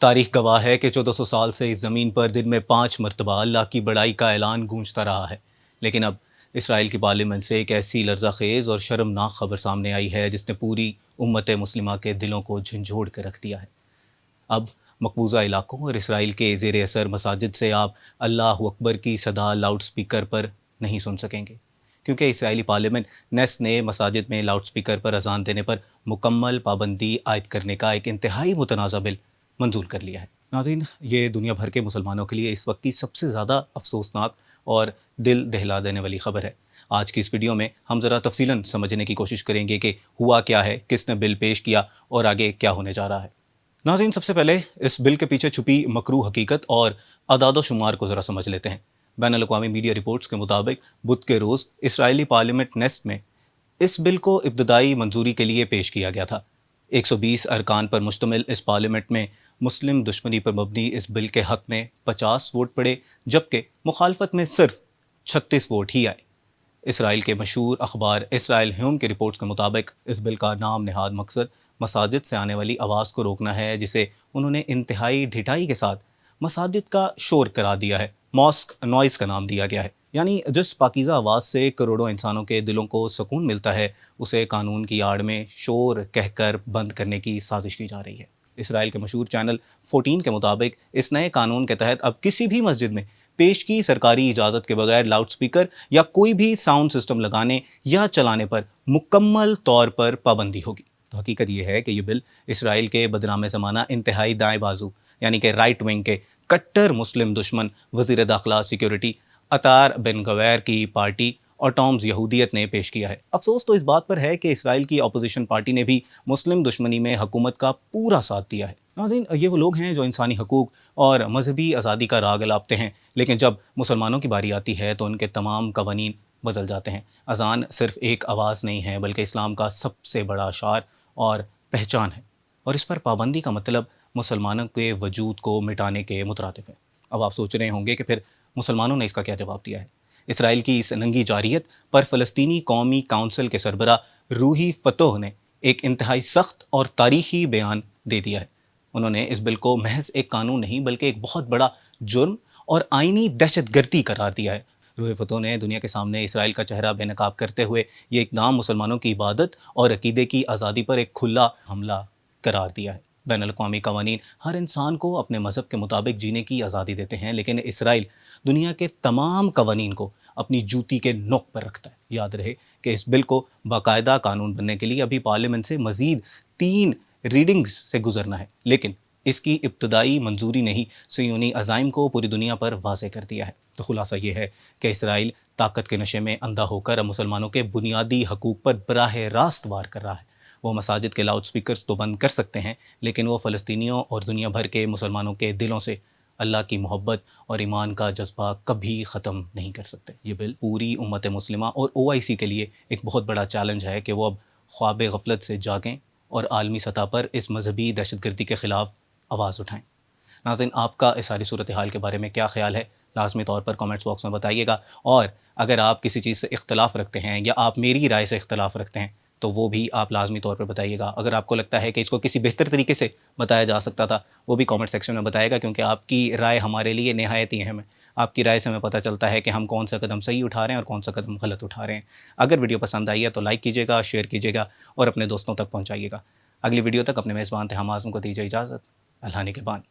تاریخ گواہ ہے کہ 1400 سال سے اس زمین پر دن میں 5 مرتبہ اللہ کی بڑائی کا اعلان گونجتا رہا ہے، لیکن اب اسرائیل کی پارلیمنٹ سے ایک ایسی لرزہ خیز اور شرمناک خبر سامنے آئی ہے جس نے پوری امت مسلمہ کے دلوں کو جھنجھوڑ کے رکھ دیا ہے۔ اب مقبوضہ علاقوں اور اسرائیل کے زیر اثر مساجد سے آپ اللہ اکبر کی صدا لاؤڈ سپیکر پر نہیں سن سکیں گے، کیونکہ اسرائیلی پارلیمنٹ نیس نے مساجد میں لاؤڈ سپیکر پر اذان دینے پر مکمل پابندی عائد کرنے کا ایک انتہائی متنازع بل منظور کر لیا ہے۔ ناظرین، یہ دنیا بھر کے مسلمانوں کے لیے اس وقت کی سب سے زیادہ افسوسناک اور دل دہلا دینے والی خبر ہے۔ آج کی اس ویڈیو میں ہم ذرا تفصیلاً سمجھنے کی کوشش کریں گے کہ ہوا کیا ہے، کس نے بل پیش کیا اور آگے کیا ہونے جا رہا ہے۔ ناظرین، سب سے پہلے اس بل کے پیچھے چھپی مکروہ حقیقت اور اعداد و شمار کو ذرا سمجھ لیتے ہیں۔ بین الاقوامی میڈیا رپورٹس کے مطابق بدھ کے روز اسرائیلی پارلیمنٹ نیسٹ میں اس بل کو ابتدائی منظوری کے لیے پیش کیا گیا تھا۔ 120 ارکان پر مشتمل اس پارلیمنٹ میں مسلم دشمنی پر مبنی اس بل کے حق میں 50 ووٹ پڑے، جبکہ مخالفت میں صرف 36 ووٹ ہی آئے۔ اسرائیل کے مشہور اخبار اسرائیل ہیوم کے رپورٹس کے مطابق اس بل کا نام نہاد مقصد مساجد سے آنے والی آواز کو روکنا ہے، جسے انہوں نے انتہائی ڈھٹائی کے ساتھ مساجد کا شور قرار دیا ہے، ماسک نوائز کا نام دیا گیا ہے۔ یعنی جس پاکیزہ آواز سے کروڑوں انسانوں کے دلوں کو سکون ملتا ہے، اسے قانون کی آڑ میں شور کہہ کر بند کرنے کی سازش کی جا رہی ہے۔ اسرائیل کے مشہور چینل 14 کے مطابق اس نئے قانون کے تحت اب کسی بھی مسجد میں پیش کی سرکاری اجازت کے بغیر لاؤڈ سپیکر یا کوئی بھی ساؤنڈ سسٹم لگانے یا چلانے پر مکمل طور پر پابندی ہوگی۔ تو حقیقت یہ ہے کہ یہ بل اسرائیل کے بدنام زمانہ انتہائی دائیں بازو یعنی کہ رائٹ ونگ کے کٹر مسلم دشمن وزیر داخلہ سیکیورٹی عطار بن غویر کی پارٹی آٹامز یہودیت نے پیش کیا ہے۔ افسوس تو اس بات پر ہے کہ اسرائیل کی اپوزیشن پارٹی نے بھی مسلم دشمنی میں حکومت کا پورا ساتھ دیا ہے۔ ناظرین، یہ وہ لوگ ہیں جو انسانی حقوق اور مذہبی آزادی کا راگ الاپتے ہیں، لیکن جب مسلمانوں کی باری آتی ہے تو ان کے تمام قوانین بدل جاتے ہیں۔ اذان صرف ایک آواز نہیں ہے، بلکہ اسلام کا سب سے بڑا شعار اور پہچان ہے، اور اس پر پابندی کا مطلب مسلمانوں کے وجود کو مٹانے کے مترادف ہے۔ اب آپ سوچ رہے ہوں گے کہ پھر مسلمانوں نے اس کا کیا جواب دیا ہے؟ اسرائیل کی اس ننگی جارحیت پر فلسطینی قومی کونسل کے سربراہ روحی فتوح نے ایک انتہائی سخت اور تاریخی بیان دے دیا ہے۔ انہوں نے اس بل کو محض ایک قانون نہیں بلکہ ایک بہت بڑا جرم اور آئینی دہشت گردی قرار دیا ہے۔ روح فتوح نے دنیا کے سامنے اسرائیل کا چہرہ بے نقاب کرتے ہوئے یہ اقدام مسلمانوں کی عبادت اور عقیدے کی آزادی پر ایک کھلا حملہ قرار دیا ہے۔ بین الاقوامی قوانین ہر انسان کو اپنے مذہب کے مطابق جینے کی آزادی دیتے ہیں، لیکن اسرائیل دنیا کے تمام قوانین کو اپنی جوتی کے نوک پر رکھتا ہے۔ یاد رہے کہ اس بل کو باقاعدہ قانون بننے کے لیے ابھی پارلیمنٹ سے مزید 3 ریڈنگز سے گزرنا ہے، لیکن اس کی ابتدائی منظوری نے ہی صہیونی عزائم کو پوری دنیا پر واضح کر دیا ہے۔ تو خلاصہ یہ ہے کہ اسرائیل طاقت کے نشے میں اندھا ہو کر اب مسلمانوں کے بنیادی حقوق پر براہ راست وار کر رہا ہے۔ وہ مساجد کے لاؤڈ سپیکرز تو بند کر سکتے ہیں، لیکن وہ فلسطینیوں اور دنیا بھر کے مسلمانوں کے دلوں سے اللہ کی محبت اور ایمان کا جذبہ کبھی ختم نہیں کر سکتے۔ یہ بل پوری امت مسلمہ اور OIC کے لیے ایک بہت بڑا چیلنج ہے کہ وہ اب خواب غفلت سے جاگیں اور عالمی سطح پر اس مذہبی دہشت گردی کے خلاف آواز اٹھائیں۔ ناظرین، آپ کا اس ساری صورتحال کے بارے میں کیا خیال ہے؟ لازمی طور پر کامنٹس باکس میں بتائیے گا، اور اگر آپ کسی چیز سے اختلاف رکھتے ہیں یا آپ میری رائے سے اختلاف رکھتے ہیں تو وہ بھی آپ لازمی طور پر بتائیے گا۔ اگر آپ کو لگتا ہے کہ اس کو کسی بہتر طریقے سے بتایا جا سکتا تھا، وہ بھی کامنٹ سیکشن میں بتائے گا، کیونکہ آپ کی رائے ہمارے لیے نہایت ہی اہم ہے۔ آپ کی رائے سے ہمیں پتہ چلتا ہے کہ ہم کون سا قدم صحیح اٹھا رہے ہیں اور کون سا قدم غلط اٹھا رہے ہیں۔ اگر ویڈیو پسند آئی ہے تو لائک کیجیے گا، شیئر کیجیے گا اور اپنے دوستوں تک پہنچائیے گا۔ اگلی ویڈیو تک اپنے میزبان تہام اعظم کو دیجیے اجازت۔ اللہ نگہبان۔